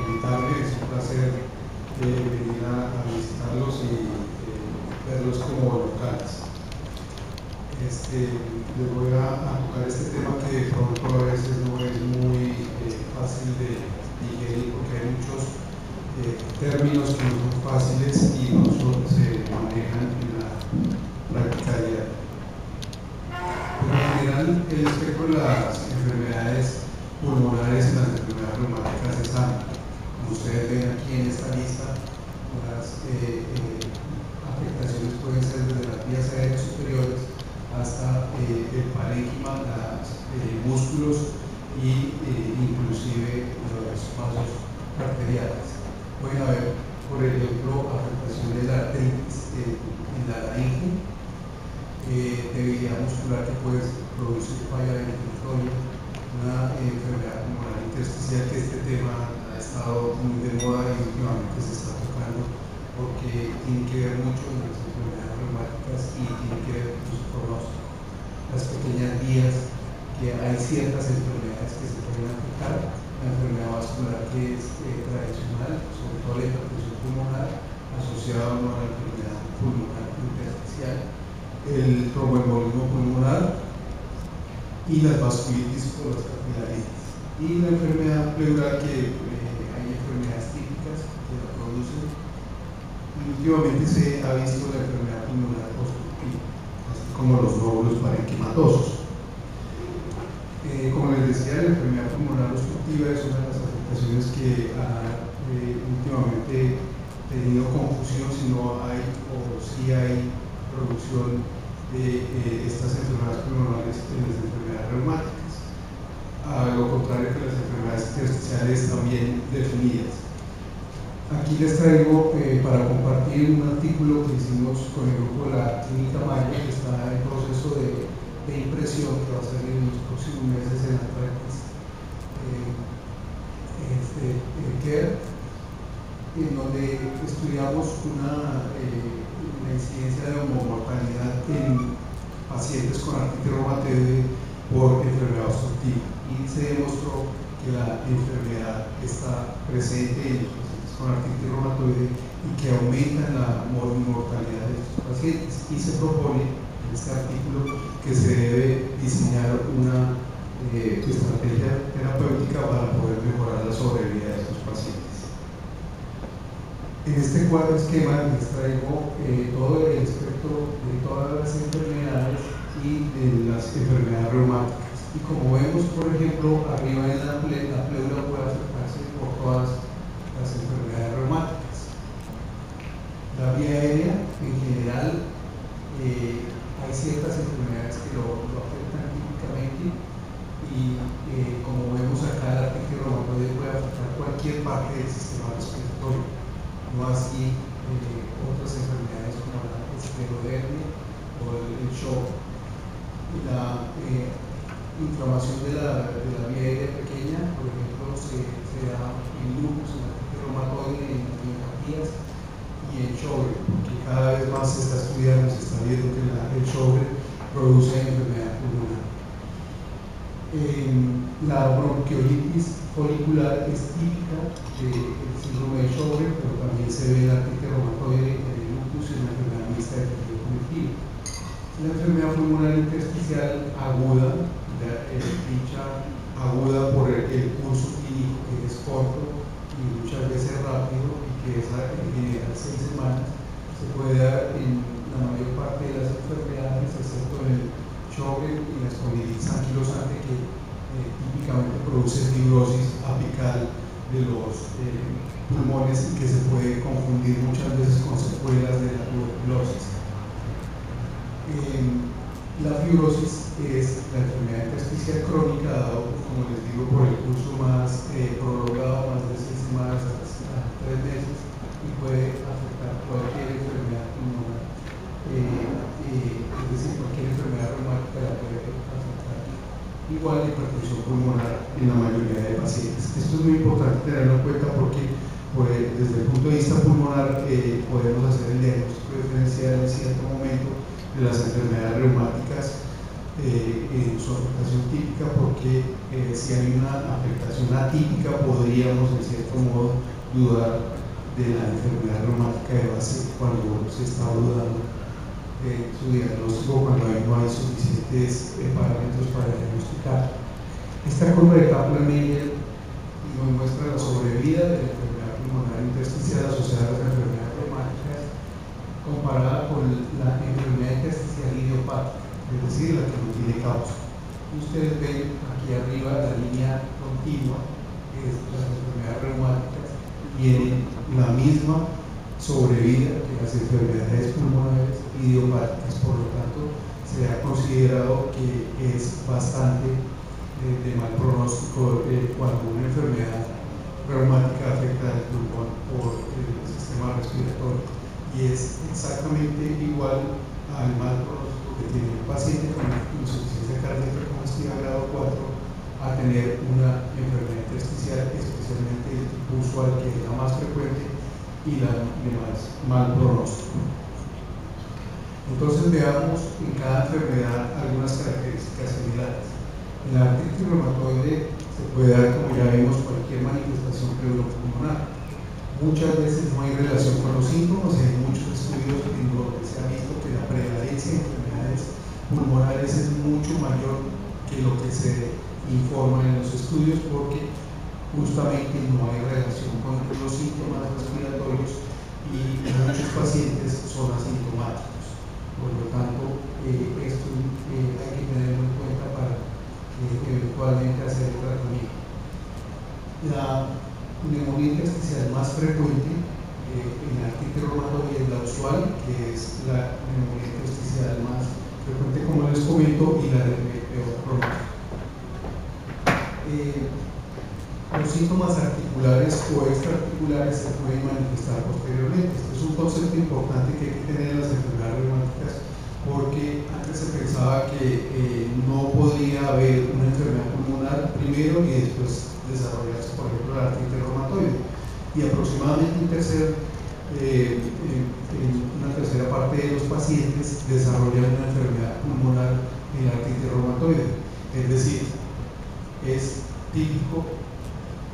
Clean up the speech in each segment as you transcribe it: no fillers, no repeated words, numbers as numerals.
invitarme. Es un placer venir a visitarlos y verlos como locales. Les voy a tocar este tema que de pronto a veces no es muy fácil de digerir, porque hay muchos términos que no son fáciles y no se manejan en la práctica diaria. Pero en general, el espectro de las enfermedades pulmonares y las enfermedades reumáticas es amplio. Como ustedes ven aquí en esta lista, las afectaciones pueden ser desde las vías aéreas superiores hasta el parénquima, los músculos y inclusive los vasos arteriales. Pueden haber, por ejemplo, afectaciones de la artritis en la laringe, debilidad muscular que puede producir falla ventilatoria, una enfermedad pulmonar intersticial, que este tema ha estado muy de moda y últimamente se está tocando porque tiene que ver mucho con las enfermedades reumáticas y tiene que ver con su pronóstico. Las pequeñas vías, que hay ciertas enfermedades que se pueden afectar, la enfermedad vascular que es tradicional, sobre todo la hipertensión pulmonar, asociada a una enfermedad pulmonar intersticial, el tromboembolismo pulmonar y las vasculitis o las capilaritis. Y la enfermedad pleural, que hay enfermedades típicas que la producen. Y últimamente se ha visto la enfermedad pulmonar obstructiva, así como los nódulos parenquimatosos. Como les decía, la enfermedad pulmonar obstructiva es una de las afectaciones que ha últimamente tenido confusión si no hay o si hay producción de estas enfermedades pulmonares en las enfermedades reumáticas, a lo contrario que las enfermedades intersticiales también definidas. Aquí les traigo para compartir un artículo que hicimos con el grupo de la Clínica Mayo, que está en proceso de impresión, que va a salir en los próximos meses en la práctica en donde estudiamos una incidencia de homomortalidad en pacientes con artritis reumatoide por enfermedad obstructiva, y se demostró que la enfermedad está presente en los pacientes con artritis reumatoide y que aumentan la mortalidad de estos pacientes, y se propone en este artículo que se debe diseñar una estrategia terapéutica para poder mejorar la sobrevida de estos pacientes. En este cuadro esquema les traigo todo el espectro de todas las enfermedades y de las enfermedades reumáticas. Y como vemos, por ejemplo, arriba en la pleura puede afectarse por todas las enfermedades reumáticas. La vía aérea, en general, hay ciertas enfermedades que lo afectan típicamente, y como vemos acá, la artritis reumatoide puede afectar cualquier parte del sistema respiratorio. No así otras enfermedades como la esclerodermia o el shock. La inflamación de la vía aérea pequeña, por ejemplo, se da en lupus, en la artritis reumatoide, en miopatías y en Sjögren, porque cada vez más se está estudiando, se está viendo que el Sjögren produce enfermedad pulmonar. La bronquiolitis folicular es típica del síndrome de Sjögren, pero también se ve en la artritis reumatoide, en el lupus y en la enfermedad mixta de tejido conectivo. La enfermedad pulmonar intersticial aguda, dicha aguda por el curso clínico, que es corto y muchas veces rápido, y que es en general 6 semanas, se puede dar en la mayor parte de las enfermedades, excepto en el Sjögren y la espondilitis anquilosante, que típicamente produce fibrosis apical de los pulmones y que se puede confundir muchas veces con secuelas de la tuberculosis. La fibrosis es la enfermedad intersticial crónica, dado, como les digo, por el curso más prolongado, más de 6 semanas hasta 3 meses, y puede afectar cualquier enfermedad pulmonar, es decir, cualquier enfermedad reumática la puede afectar. Igual la hipertensión pulmonar en la mayoría de pacientes. Esto es muy importante tenerlo en cuenta porque desde el punto de vista pulmonar podemos hacer el diagnóstico diferencial en cierto momento de las enfermedades reumáticas en su afectación típica, porque si hay una afectación atípica podríamos en cierto modo dudar de la enfermedad reumática de base cuando se está dudando su diagnóstico, cuando no hay suficientes parámetros para diagnosticar. Esta curva de Kaplan-Meier nos muestra la sobrevida de la enfermedad pulmonar intersticial asociada a las enfermedades reumáticas comparada con la enfermedad intersticial idiopática, es decir, la que no tiene causa. Ustedes ven aquí arriba la línea continua, que es las enfermedades reumáticas, tienen la misma sobrevida que las enfermedades pulmonares idiopáticas, por lo tanto se ha considerado que es bastante de mal pronóstico cuando una enfermedad reumática afecta al pulmón por el sistema respiratorio, y es exactamente igual al mal pronóstico que tiene un paciente con insuficiencia cardíaca congestiva grado 4 a tener una enfermedad intersticial, especialmente el tipo usual, que es la más frecuente y la de más mal pronóstico. Entonces veamos en cada enfermedad algunas características similares. En la artritis reumatoide se puede dar, como ya vimos, cualquier manifestación pleuropulmonar. Muchas veces no hay relación con los síntomas, y hay muchos estudios en donde se ha visto que la prevalencia de enfermedades pulmonares es mucho mayor que lo que se informa en los estudios, porque justamente no hay relación con los síntomas respiratorios y muchos pacientes son asintomáticos. Por lo tanto, esto hay que tenerlo en cuenta para eventualmente hacer el tratamiento. La neumonía intersticial más frecuente en la artritis reumatoide es la usual, que es la neumonía intersticial más frecuente, como les comento, y la de peor pronóstico. Los síntomas articulares o extraarticulares se pueden manifestar posteriormente. Este es un concepto importante que hay que tener en las enfermedades reumáticas, porque antes se pensaba que no podría haber una enfermedad pulmonar primero y después desarrollarse, por ejemplo, la artritis reumatoide, y aproximadamente una tercera parte de los pacientes desarrollan una enfermedad pulmonar en la artritis reumatoide. Es decir, es típico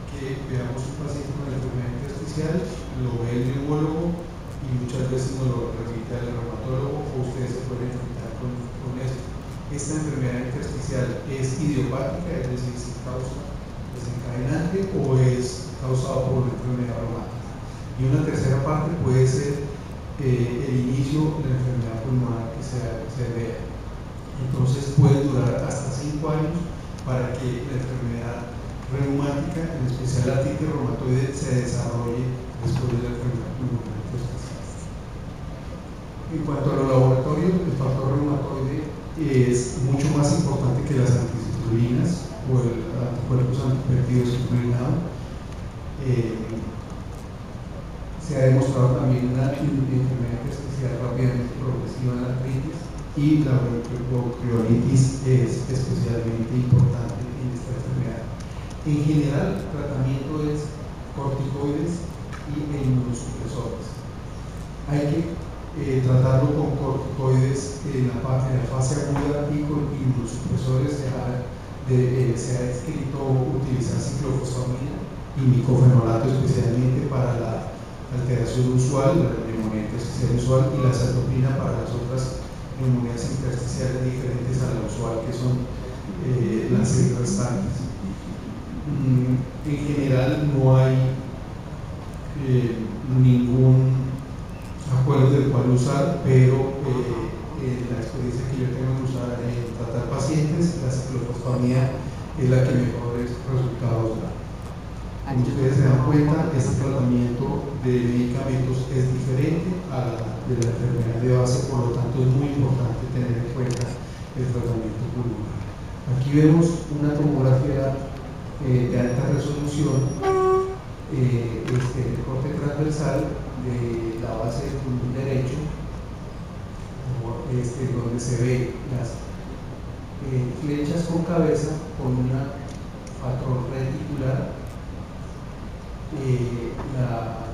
que veamos un paciente con enfermedad intersticial, lo ve el neumólogo y muchas veces nos lo remite al reumatólogo, o ustedes se pueden enfrentar con esto. Esta enfermedad intersticial es idiopática, es decir, sin causa desencadenante, o es causada por una enfermedad reumática. Y una tercera parte puede ser el inicio de la enfermedad pulmonar que se vea. Entonces puede durar hasta 5 años para que la enfermedad reumática, en especial la artritis reumatoide, se desarrolle después de la enfermedad pulmonar intersticial. En cuanto a los laboratorios, el factor reumatoide es mucho más importante que las anticitrulinas o el anticuerpos antipéptidos citrulinado. Se ha demostrado también una enfermedad intersticial rápidamente progresiva en la artritis, y la bronquiolitis es especialmente importante en esta enfermedad. En general, el tratamiento es corticoides y inmunosupresores. Hay que tratarlo con corticoides en la fase aguda, y con inmunosupresores se ha escrito utilizar ciclofosfamida y micofenolato, especialmente para la alteración usual, la neumonía intersticial usual, y la cetopina para las otras neumonías intersticiales diferentes a la usual, que son las restantes. En general no hay ningún acuerdo del cual usar, pero la experiencia que yo tengo en usar en tratar pacientes, la ciclofosfamida es la que mejores resultados da. Como ustedes se dan cuenta, este tratamiento de medicamentos es diferente a la de la enfermedad de base, por lo tanto es muy importante tener en cuenta el tratamiento pulmonar. Aquí vemos una tomografía de alta resolución, el corte transversal de la base del pulmón derecho, donde se ve las flechas con cabeza con un patrón reticular.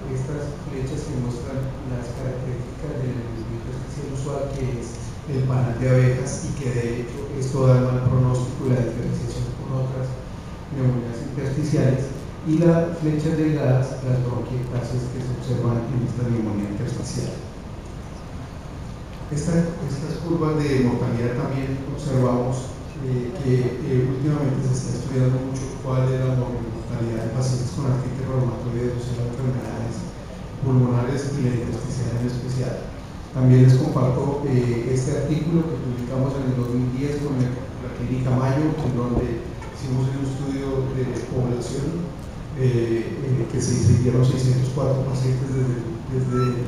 Estas flechas que muestran las características del envejecimiento intersticial usual, que es el panal de abejas y que de hecho esto da el mal pronóstico y la diferenciación con otras neumonías intersticiales, y las flechas delgadas, las bronquiectasias que se observan en esta neumonía intersticial. Estas curvas de mortalidad también observamos que últimamente se está estudiando mucho cuál es la mortalidad de pacientes con artritis reumatoide, o sea, enfermedades pulmonares y la intersticial en especial. También les comparto este artículo que publicamos en el 2010 con la clínica Mayo, en donde hicimos un estudio de población que se hicieron 604 pacientes desde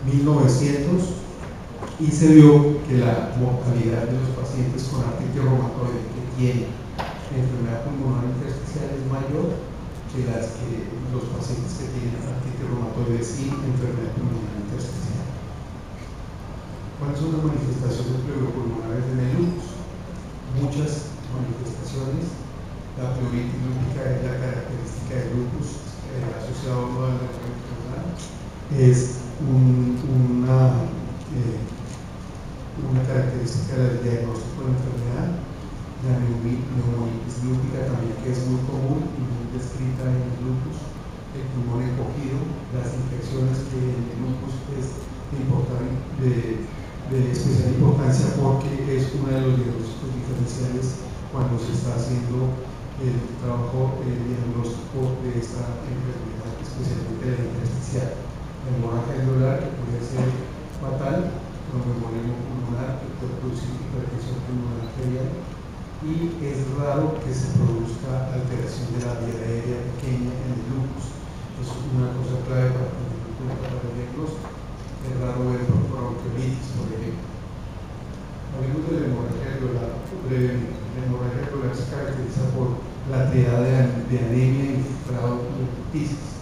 1900, y se vio que la mortalidad de los pacientes con artritis reumatoide que tienen enfermedad pulmonar intersticial es mayor que los pacientes que tienen artritis reumatoide sin enfermedad pulmonar intersticial. ¿Cuáles son las manifestaciones pleuropulmonares en el lupus? Muchas manifestaciones. La pleuritis lúpica es la característica del lupus asociado a una enfermedad. Es una característica del diagnóstico de la enfermedad. La neumonitis lúpica también, que es muy común y muy descrita en el lupus. El pulmón encogido, las infecciones que en el lupus es de especial importancia porque es uno de los diagnósticos diferenciales cuando se está haciendo el trabajo diagnóstico de esta enfermedad, especialmente la intersticial. La hemorragia alveolar, que puede ser fatal, tromboembolismo pulmonar, que puede producir hipertensión pulmonar arterial, y es raro que se produzca alteración de la vía aérea pequeña en el lupus. Eso es una cosa clave para tener en cuenta para el diagnóstico. Es raro ver bronquiolitis, por ejemplo. Hablemos de la hemorragia alveolar brevemente. La hemorragia alveolar se caracteriza por la triada de anemia, infiltrado y hemoptisis,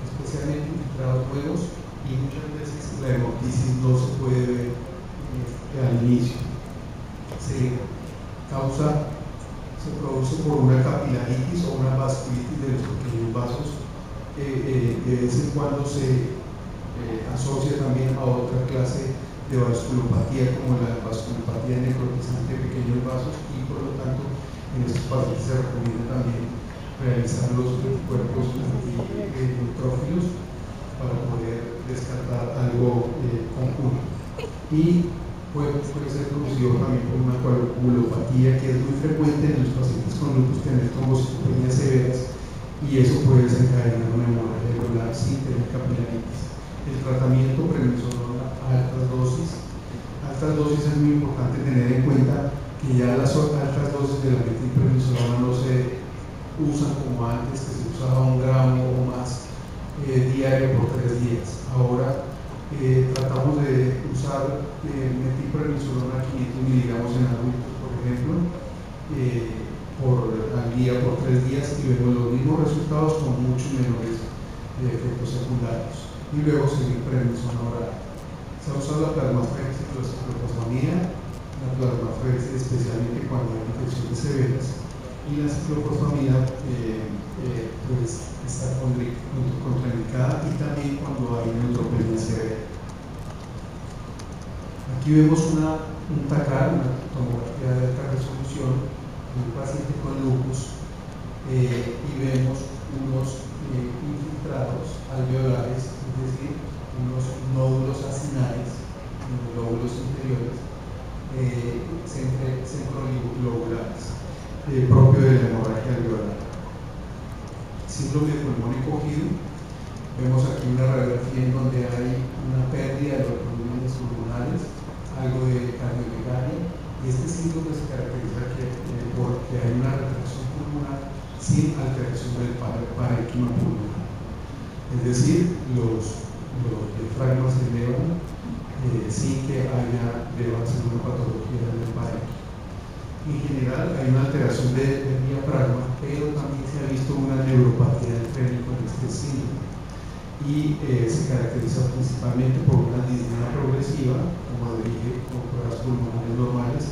especialmente infiltrados nuevos, y muchas veces la hemoptisis no se puede ver al inicio. Se produce por una capilaritis o una vasculitis de los pequeños vasos, de vez en cuando se asocia también a otra clase de vasculopatía, como la vasculopatía necrotizante de pequeños vasos, y por lo tanto en estos pacientes se recomienda también realizar los anticuerpos neutrófilos para poder descartar algo conjunto. Y puede ser producido también por una coagulopatía, que es muy frecuente en los pacientes con lupus, tener trombocitopenias severas, y eso puede desencadenar una hemorragia alveolar sin tener capilaritis. El tratamiento prednisolona a altas dosis. Altas dosis es muy importante tener en cuenta que ya las altas dosis de la metilprednisolona no se usan como antes, que se usaba 1 gramo o más diario por 3 días. Ahora tratamos de usar metilprednisolona 500 miligramos en adultos, por ejemplo, al día por 3 días, y vemos los mismos resultados con muchos menores efectos secundarios. Y luego seguir prednisona oral. Se ha usado la plasmaféresis y la ciclofosfamida, especialmente cuando hay infecciones severas, y la ciclofosfamida pues está contraindicada, y también cuando hay neutropenia severa. Aquí vemos un TACAR, una tomografía de alta resolución de un paciente con lupus, y vemos unos infiltrados alveolares, es decir, unos nódulos acinares en los lóbulos inferiores, centrolobulares, propio de la hemorragia alveolar. Síndrome de pulmón encogido. Vemos aquí una radiografía en donde hay una pérdida de los volúmenes pulmonares, algo de cardiomegalia, y este síndrome se caracteriza porque hay una retracción pulmonar sin alteración del parénquima pulmonar. Es decir, los diafragmas se elevan sin que deba ser una patología del parénquima. En general hay una alteración del diafragma, pero también se ha visto una neuropatía del fémur en este síndrome, y se caracteriza principalmente por una disnea progresiva, como dije, con pruebas pulmonares normales,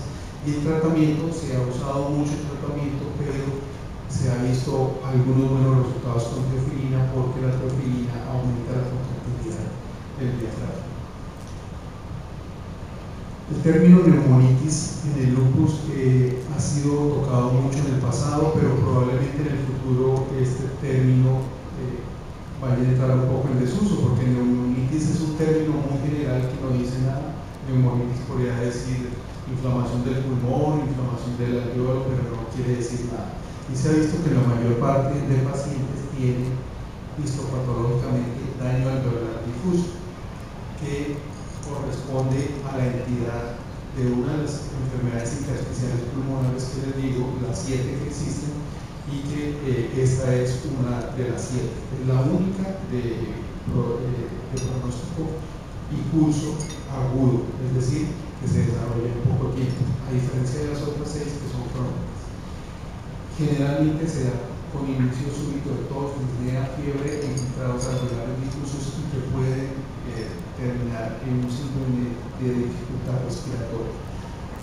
y el tratamiento, se ha usado mucho el tratamiento, pero se ha visto algunos buenos resultados con teofilina, porque la teofilina aumenta la contractilidad del diafragma. El término neumonitis en el lupus ha sido tocado mucho en el pasado, pero probablemente en el futuro este término vaya a entrar un poco en desuso, porque neumonitis es un término muy general que no dice nada. Neumonitis podría decir inflamación del pulmón, inflamación del alveolo, pero no quiere decir nada. Y se ha visto que la mayor parte de pacientes tienen histopatológicamente daño alveolar difuso, que corresponde a la entidad de una de las enfermedades intersticiales pulmonares que les digo, las 7 que existen, y que esta es una de las 7. Es la única de pronóstico y curso agudo, es decir, que se desarrolla en poco tiempo, a diferencia de las otras 6 que son crónicas. Generalmente se da con inicio súbito de tos, disnea, fiebre e infiltrados alveolares difusos y que pueden terminar en un síndrome de dificultad respiratoria.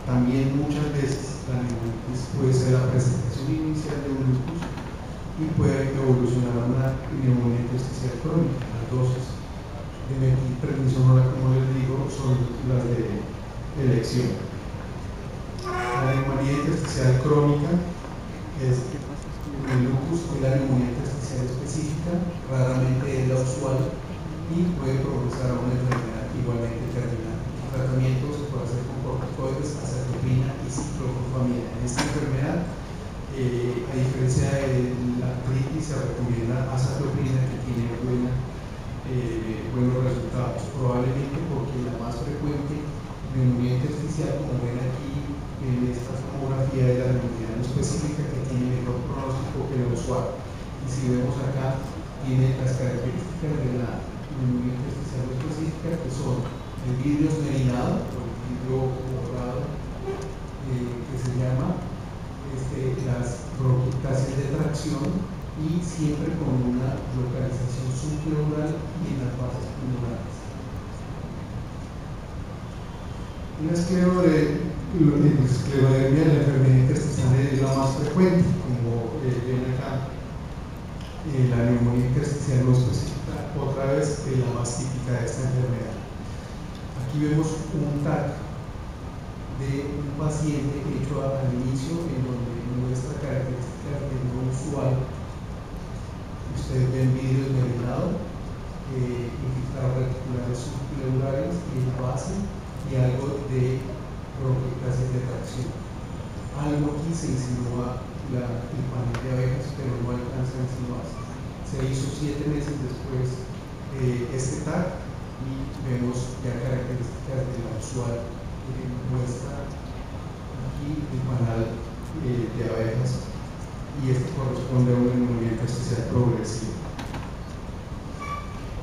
También muchas veces la neumonitis puede ser la presentación inicial de un lupus y puede evolucionar a una neumonía intersticial crónica. Las dosis de metilprednisona, como les digo, son las de elección. La neumonía intersticial crónica es el lupus y la neumonía intersticial específica, raramente es la usual y puede progresar a una enfermedad igualmente terminal. El tratamiento se puede hacer con corticoides, azatioprina y ciclofosfamida. En esta enfermedad, a diferencia de la artritis, se recomienda azatioprina, que tiene buenos resultados, probablemente porque la más frecuente neumonía intersticial, como ven aquí en esta tomografía, de la neumonía no específica, que tiene mejor pronóstico que la usual. Y si vemos acá, tiene las características de la neumonía intersticial específica, que son el vidrio esmerinado, o el vidrio borrado, que se llama, las bronquiectasias de tracción, y siempre con una localización subpleural y en las bases pulmonares. La esclerodermia, la enfermedad intersticial, es la más frecuente, como ven acá. La neumonía intersticial no específica, otra vez, es la más típica de esta enfermedad. Aquí vemos un TAC de un paciente hecho al inicio, en donde muestra características de no usual. Ustedes ven vidrio esmerilado, infiltrados reticulares subpleurales y en la base, y algo de bronquiectasis de tracción. Algo aquí se insinúa el panel de abejas, pero no alcanza a insinuarse. Se hizo 7 meses después este TAC y vemos ya características de la usual que muestra aquí el panel de abejas, y esto corresponde a una neumonía intersticial progresiva.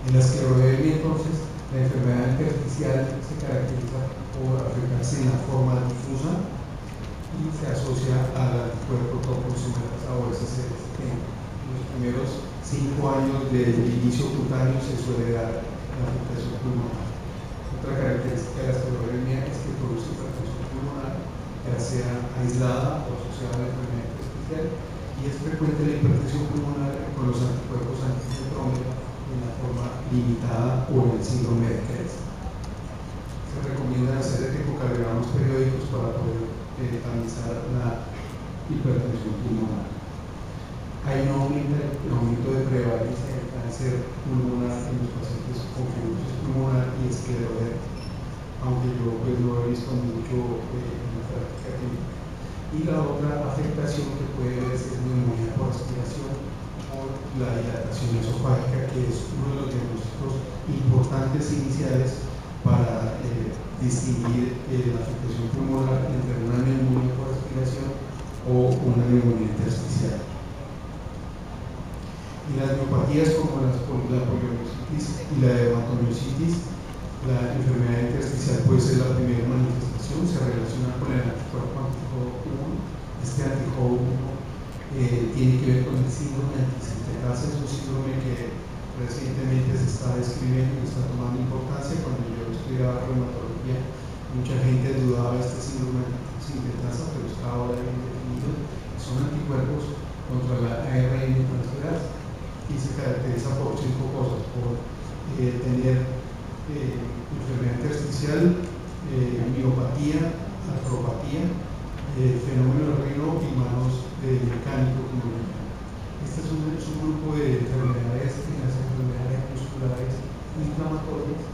En la esclerodermia, entonces, la enfermedad intersticial se caracteriza por afectarse en la forma difusa y se asocia al anticuerpo topoisomerasa o SCD70. En los primeros 5 años del inicio cutáneo se suele dar la afectación pulmonar. Otra característica de la esclerodermia es que produce hipertensión pulmonar, ya sea aislada o asociada a la enfermedad intersticial, y es frecuente la hipertensión pulmonar con los anticuerpos anticentromega en la forma limitada o en el síndrome de Krebs. Se recomienda hacer ecocardiogramas periódicos para poder tamizar la hipertensión pulmonar. Hay un aumento de prevalencia del cáncer pulmonar en los pacientes con fibrosis pulmonar y esclerodermia, aunque yo pues no he visto mucho en la práctica clínica. Y la otra afectación que puede verse es neumonía por aspiración, por la dilatación esofágica, que es uno de los diagnósticos importantes iniciales para distinguir la afectación pulmonar entre una neumonía por aspiración o una neumonía intersticial. Y las miopatías como la poliomielitis y la dermatomiositis, la enfermedad intersticial puede ser la primera manifestación, se relaciona con el anticuerpo anti-JOD1. Este anti-JOD1 tiene que ver con el síndrome antisintetasa, es un síndrome que recientemente se está describiendo y está tomando importancia. Cuando yo estudiaba reumatología, mucha gente dudaba de este síndrome antisintetasa, pero está ahora bien definido. Son anticuerpos contra la ARN transferasa y se caracteriza por 5 cosas: por tener enfermedad intersticial, miopatía, artropatía, fenómeno del reino y manos mecánico, como lo llaman. Este es un grupo de enfermedades, las enfermedades musculares inflamatorias,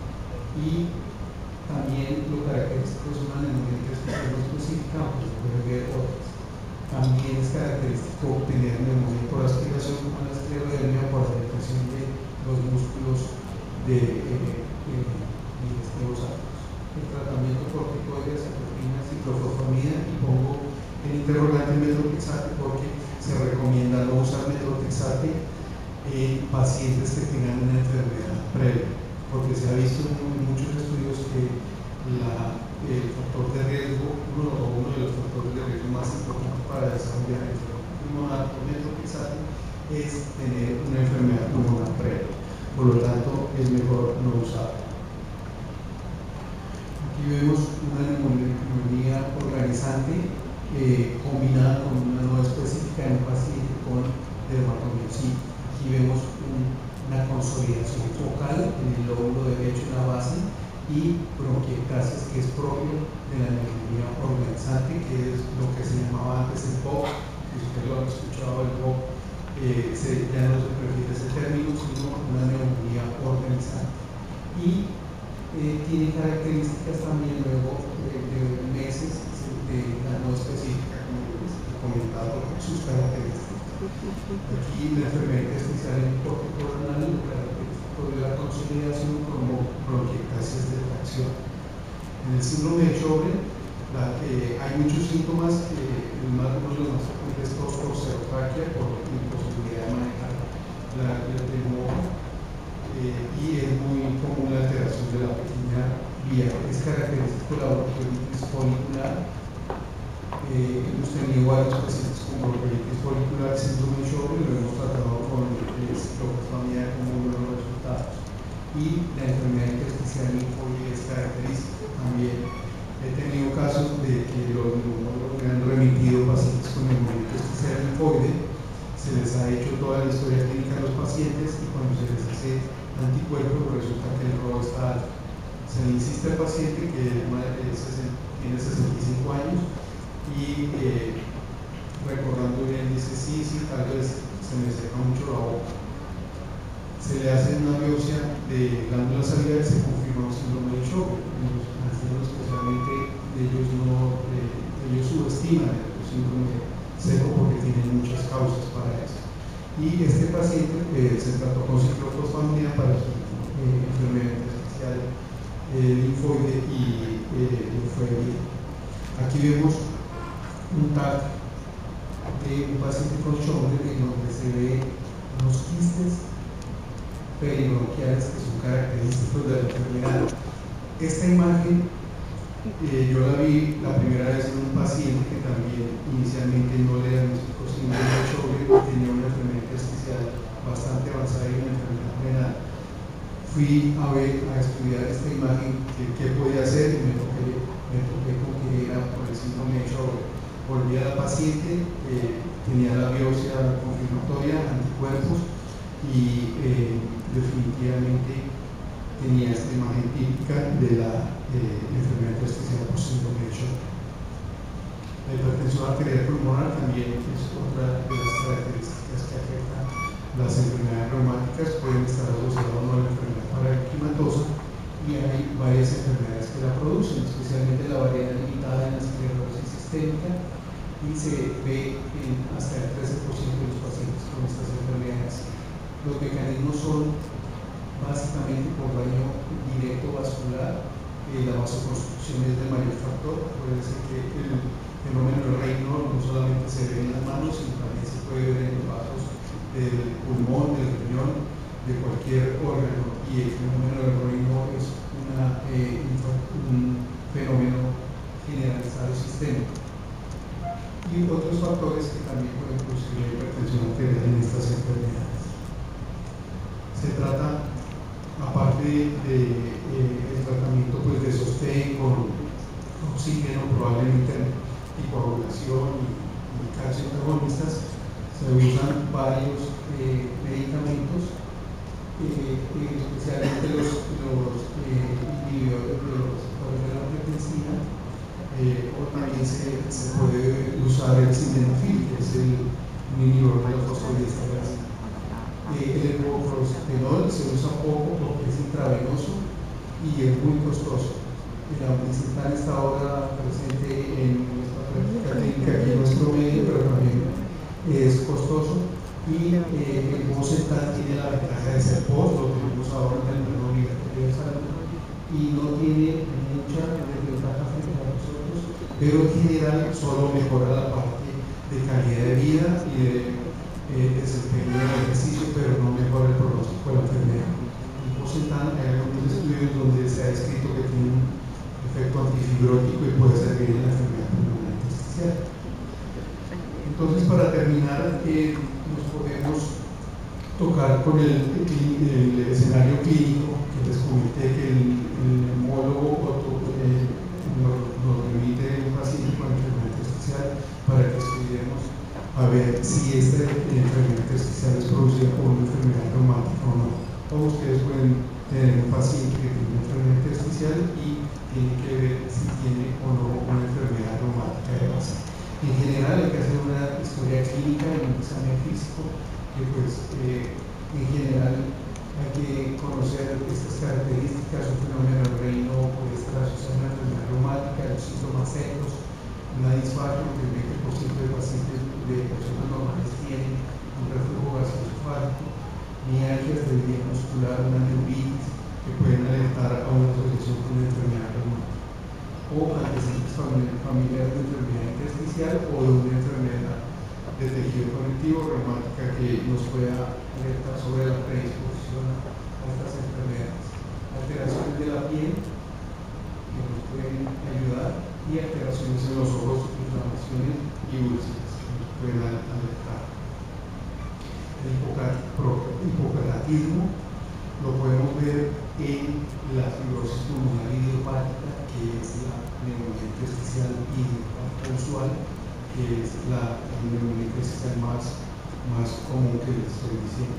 y también lo característico es una neumonía específica, aunque se puede ver otras. También es característico tener neumonía por aspiración como la esclerodermia, por la depresión de los músculos digestivos altos. El tratamiento corticoides, ciclopinas, ciclofosfamida, y pongo el interrogante methotrexate porque se recomienda no usar methotrexate en pacientes que tengan una enfermedad previa, porque se ha visto en muchos estudios que el factor de riesgo, uno de los factores de riesgo más importantes para desarrollar el pulmonar por methotrexate es tener una enfermedad pulmonar previa. Por lo tanto, es mejor no usarlo. Aquí vemos una neumonía organizante combinada con una no específica en un paciente con dermatomiositis. Aquí vemos una consolidación focal en el lóbulo derecho en la base y bronquiectasis, que es propio de la neumonía organizante, que es lo que se llamaba antes el POC. Si ustedes lo han escuchado, el POC ya no se prefiere ese término, sino una neumonía organizante. Y tiene características también luego de meses de la no específica, como les he comentado, sus características. Aquí la enfermedad especial en corte coronal, lo característico de la consolidación como bronquiectasis de tracción. En el síndrome de Sjögren hay muchos síntomas, uno de los más frecuentes es tos por cerotraquea, por la imposibilidad de manejar el temor, y es muy común la alteración de la pequeña vía. Es característico la bronquiolitis folicular. Hemos tenido varios pacientes con bronquiolitis folicular, síndrome de Sjögren, lo hemos tratado con ciclofosfamida como uno de los resultados. Y la enfermedad intersticial linfoide es característica también. He tenido casos de que los neumólogos me han remitido pacientes con neumonía intersticial linfoide, se les ha hecho toda la historia clínica a los pacientes y cuando se les hace anticuerpos resulta que el RO está alto. Se le insiste al paciente que tiene 65 años y recordando bien dice sí, tal vez se me seca mucho la boca. Se le hace una biopsia de glándulas salivares y se confirma un síndrome de Sjögren. Los ancianos, especialmente, ellos subestiman el síndrome seco porque tienen muchas causas para eso. Y este paciente se trató con ciclofosfamida para su enfermedad intersticial linfoide y fue bien. Aquí vemos un TAC de un paciente con Sjögren en donde se ve unos quistes peribronquiales que son característicos de la enfermedad. Esta imagen yo la vi la primera vez en un paciente que también inicialmente no le diagnosticó síndrome de Sjögren, tenía una enfermedad intersticial bastante avanzada y una enfermedad renal. Fui a estudiar esta imagen, qué podía hacer, y me topé con que era por el síndrome de Sjögren. Volví a la paciente, tenía la biopsia confirmatoria, anticuerpos, y definitivamente tenía esta imagen típica de la enfermedad intersticial por síndrome de Sjögren. La hipertensión arterial pulmonar también es otra de las características que afectan las enfermedades reumáticas, pueden estar asociadas a una enfermedad parenquimatosa y hay varias enfermedades que la producen, especialmente la variedad limitada en la esclerosis sistémica, y se ve en hasta el 13% de los pacientes con estas enfermedades. Los mecanismos son básicamente por daño directo vascular, la vasoconstricción es el mayor factor. Puede ser que el fenómeno del reino no solamente se ve en las manos, sino también se puede ver en los vasos del pulmón, del riñón, de cualquier órgano, y el fenómeno del reino es un fenómeno generalizado sistémico. Y otros factores que también pueden producir la hipertensión arterial en estas enfermedades. Se trata, aparte del tratamiento pues, de sostén con oxígeno, probablemente anticoagulación y calcio antagonistas, se usan varios medicamentos, especialmente los inhibidores de los receptores de la angiotensina, o también se puede usar el sildenafil, que es el inhibidor de la fosfodiesterasa. El epoprostenol se usa poco porque es intravenoso y es muy costoso. El ambrisentan está ahora presente en nuestra práctica clínica aquí en nuestro medio, pero también es costoso. Y el bosentan tiene la ventaja de ser post, lo tenemos ahora en el menú obligatorio de salud, y no tiene mucha desventaja frente a nosotros, pero en general solo mejora la parte de calidad de vida y de desempeño del ejercicio, pero no mejora el pronóstico de la enfermedad. El bosentan, hay algunos estudios donde se ha descrito que tiene un efecto antifibrótico y puede servir en la enfermedad pulmonar intersticial. Entonces, para terminar, nos podemos tocar con el escenario clínico que les comenté, que el neumólogo nos remite un paciente con enfermedad intersticial para que estudiemos a ver si esta enfermedad intersticial es producida por una enfermedad reumática o no. Todos ustedes pueden tener un paciente que tiene una enfermedad intersticial y tiene que ver si tiene o no una enfermedad reumática de base. En general hay que hacer una historia clínica y un examen físico, que pues en general hay que conocer estas características, un fenómeno reino puede estar asociado a una enfermedad reumática, los síntomas secos, una disfagia, que el 20% de pacientes de personas normales tienen un reflujo gastroesofágico, mialgias de vía muscular, una neuritis, que pueden alertar a una asociación con una enfermedad reumática, o antecedentes familiares de enfermedad intersticial o de una enfermedad de tejido conectivo reumática que nos pueda alertar sobre la predisposición a estas enfermedades. Alteraciones de la piel que nos pueden ayudar y alteraciones en los ojos, inflamaciones y úlceras que nos pueden alertar. El hipocaratismo lo podemos ver en la fibrosis pulmonar idiopática, que es la neumonía intersticial idiopática usual, que es la neumonía intersticial más común que les estoy diciendo.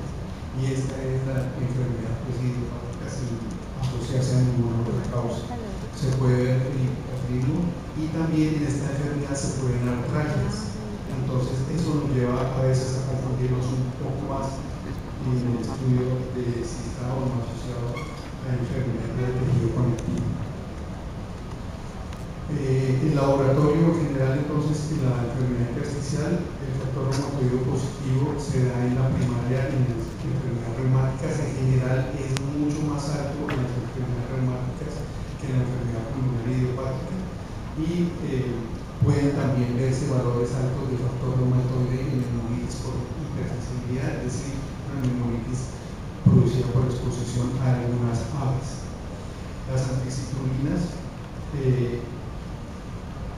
Y esta es la enfermedad idiopática sin asociarse a ninguna otra causa. Se puede ver el hipocatismo y también en esta enfermedad se pueden dar artralgias. Entonces eso nos lleva a veces a confundirnos un poco más en el estudio de si está o no asociado a la enfermedad del tejido conectivo. El laboratorio general, entonces, en la enfermedad intersticial, el factor reumatoideo positivo se da en la primaria en las enfermedades reumáticas. En general es mucho más alto en las enfermedades reumáticas que en la enfermedad pulmonar idiopática, y pueden también verse valores altos de factor reumatoide en neumonitis por hipersensibilidad, es decir, una neumonitis producida por exposición a algunas aves. Las anticitrulinas,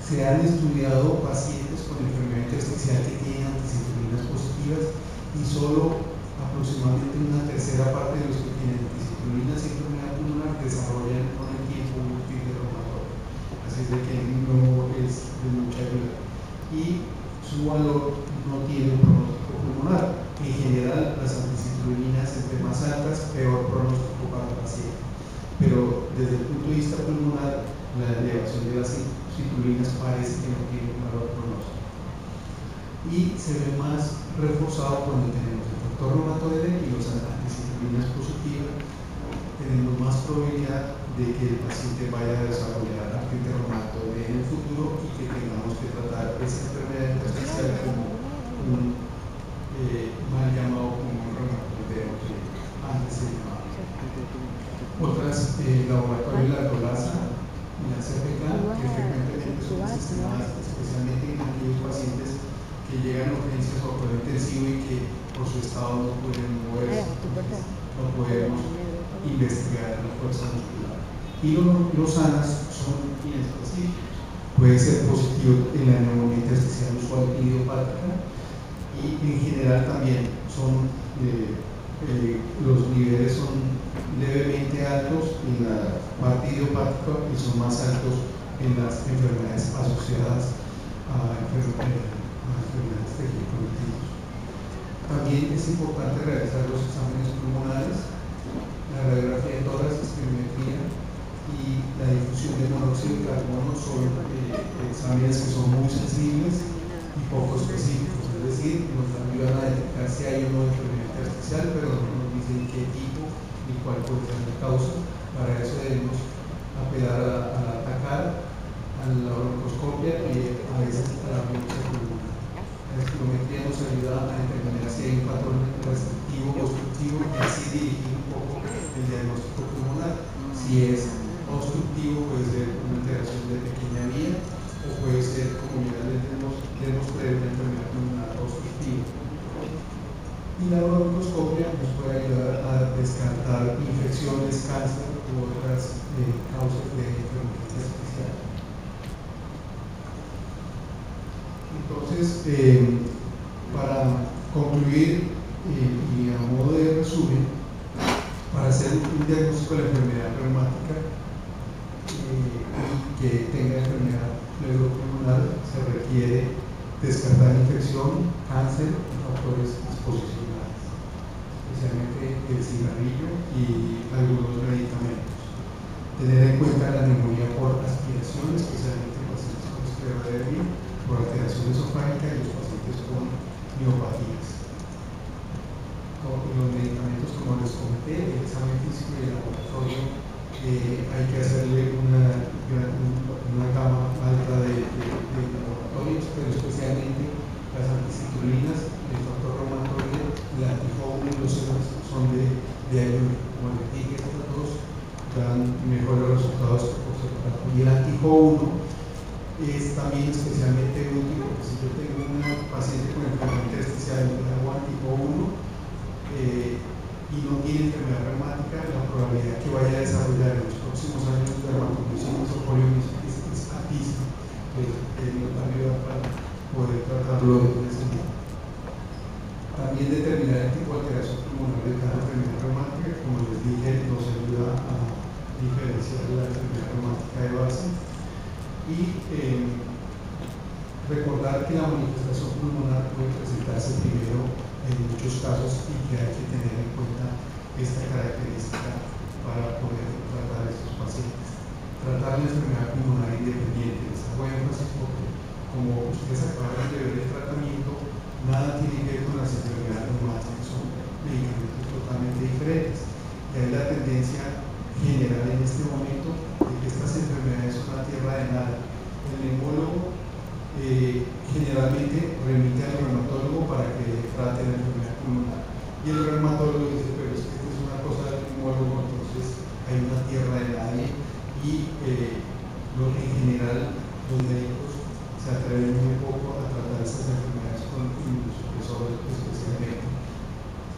se han estudiado pacientes con enfermedad intersticial que tienen anticitrulinas positivas y solo aproximadamente una tercera parte de los que tienen anticitrulinas y enfermedad pulmonar desarrollan con el tiempo un tifo reumatoide. Así de que no es de mucha ayuda. Y su valor no tiene un pronóstico pulmonar. En general, las anticitrulinas, entre más altas, peor pronóstico para el paciente. Pero desde el punto de vista pulmonar, la elevación de las citrulinas parece que no tiene un valor pronóstico. Y se ve más reforzado cuando tenemos el factor reumatoide y los anticitrulinas positivas. Tenemos más probabilidad de que el paciente vaya a desarrollar artritis reumatoide en el futuro y que tengamos que tratar esa enfermedad intersticial como un mal llamado como un reumatoideo que antes se llamaba. Otras, laboratorio de la colasa y la CPK, que frecuentemente son sistemadas especialmente en aquellos pacientes que llegan a urgencias o cuidado intensivo y que por su estado no pueden moverse, no podemos investigar la fuerza muscular. Y los sanas son inespecíficos. Puede ser positivo en la neumonía intersticial usual idiopática, y en general también son los niveles son levemente altos en la parte idiopática y son más altos en las enfermedades asociadas a enfermedades tejido-conectivos. También es importante realizar los exámenes pulmonares, la radiografía de tórax, espirometría y la difusión de monóxido de carbono son exámenes que son muy sensibles y poco específicos, es decir, nos ayudan a detectar si hay una enfermedad intersticial, pero no nos dicen qué tipo ni cuál puede ser la causa. Para eso debemos apelar a la TACAR, a la broncoscopia y a veces a la biopsia pulmonar. La espirometría nos ayuda a determinar si hay un patrón restrictivo o obstructivo y así dirigir un poco el diagnóstico pulmonar. Si es obstructivo, puede ser una alteración de pequeña vía o puede ser, como ya les demostré, una enfermedad pulmonar obstructiva. Y la broncoscopia nos puede ayudar a descartar infecciones, cáncer u otras causas de enfermedad intersticial. Entonces, para concluir y a modo de resumen, para hacer un diagnóstico de la enfermedad reumática y que tenga enfermedad pleuropulmonar, se requiere descartar infección, cáncer y factores exposicionales, especialmente el cigarrillo y algunos medicamentos. Tener en cuenta la neumonía por aspiración, especialmente en pacientes con esclerodermia, por alteración esofágica y los pacientes con miopatías. Los medicamentos, como les comenté, el examen físico y el laboratorio, hay que hacerle una gama alta de laboratorios, pero especialmente las anticitrulinas, el factor reumatoide, el anti-Ho1 y los son de ayuda. Como les dije, estos dos dan mejores resultados que por separado. Y el anti-Ho1 es también especialmente útil porque si yo tengo una paciente con enfermedad intersticial y le hago anti-Ho1 y no tiene enfermedad reumática, la probabilidad que vaya a desarrollar en los próximos años dermatomiositis o poliomiositis es altísima. Nos va a ayudar para poder tratarlo de ese modo. También determinar el tipo de alteración pulmonar de cada enfermedad reumática, como les dije, nos ayuda a diferenciar la enfermedad reumática de base. Y recordar que la manifestación pulmonar puede presentarse primero en muchos casos y que hay que tener en cuenta esta característica para poder tratar a estos pacientes. Tratar la enfermedad pulmonar independiente, les hago énfasis porque, como ustedes acaban de ver el tratamiento, nada tiene que ver con las enfermedades reumáticas, son medicamentos totalmente diferentes. Y hay la tendencia general en este momento de que estas enfermedades son la tierra de nada. El neumólogo generalmente remite al reumatólogo para que trate la enfermedad pulmonar. Y el reumatólogo dice, pero es que esto es una cosa del neumólogo, entonces hay una tierra de nadie. Y en general los médicos se atreven muy poco a tratar estas enfermedades con inmunosupresores especialmente.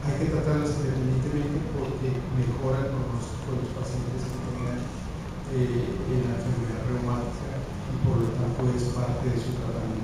Hay que tratarlas independientemente porque mejora el pronóstico de los pacientes que tengan la enfermedad reumática y por lo tanto es parte de su tratamiento.